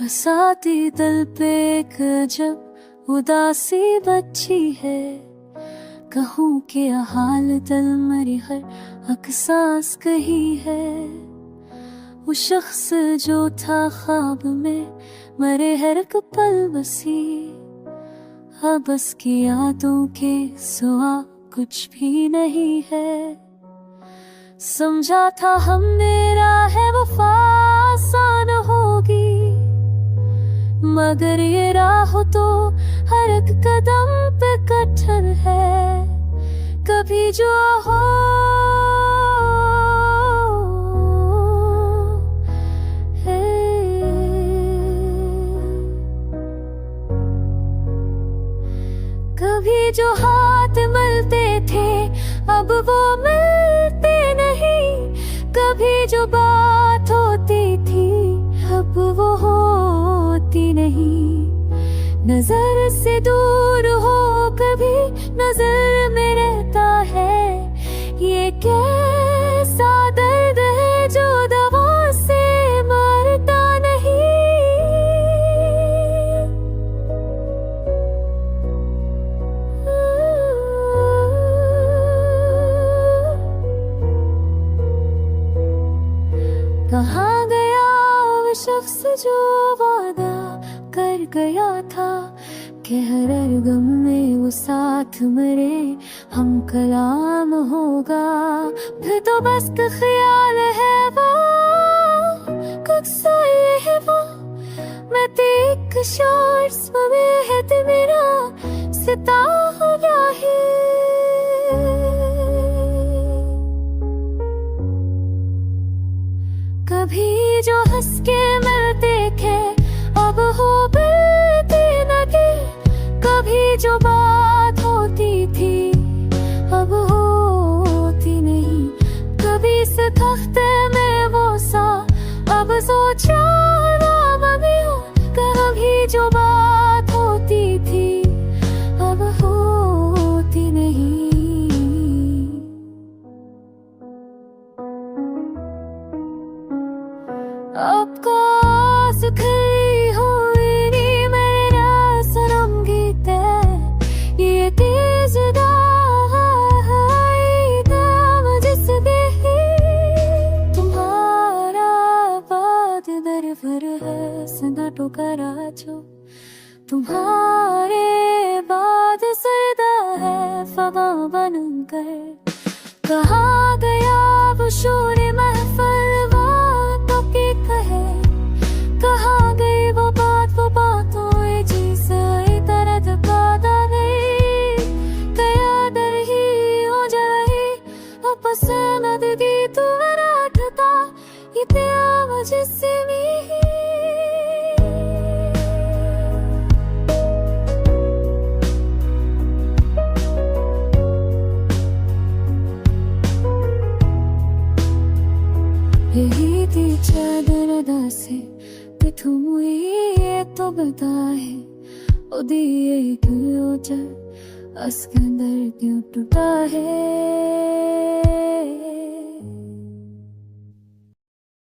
बसाती दिल पे एक जब उदासी बच्ची है। कहूँ कि हाल दिल मेरी हर अकसास कही है। वो शख्स जो था ख्वाब में मरे हर एक पल बसी, अब उसकी यादों के सिवा कुछ भी नहीं है। समझा था हमने राह वफा आसान होगी, मगर ये राह तो हर एक कदम पे कठिन है। कभी जो हो कभी जो हाथ मिलते थे अब वो मिलते नहीं। कभी जो बात होती थी अब वो होती नहीं। नजर से दूर हो कभी नजर में रहता है। ये कैसा दर्द है जो दवा से मरता नहीं। कहाँ गया वो शख्स जो वादा कर गया था कि हर गम में वो साथ मरे हम कलाम होगा। फिर तो बस का ख्याल है वो कब सा ये है वो। मैं देख शॉर्ट्स में है ते मेरा सितारा है। कभी जो हंस के मिलते थे अब हो बिलते लगे। कभी जो बात होती थी अब होती नहीं। कभी से तख्ते में वो सा अब सोचा भी हो। कभी जो बात होती थी अब होती नहीं। आपका सुखी हुई नी मेरा सनम गीत है। ये तेज दाम जिसके तुम्हारा बाद दरबर है सदा टोकरा जो। तुम्हारे बाद सदा है फवा बनकर। कहाँ गया वो शोर महफिल बातों की कहे। कहाँ गई वो बातों जी से दर्द पैदा नहीं। कया दर ही हो जाए वो पसंद की तुम्हारा ठता। इतना मुझसे नहीं। यही थी चादर दासे कि तुम ये तो बताए। ओ दिए क्यों जब अस्कंदर क्यों टूटा है।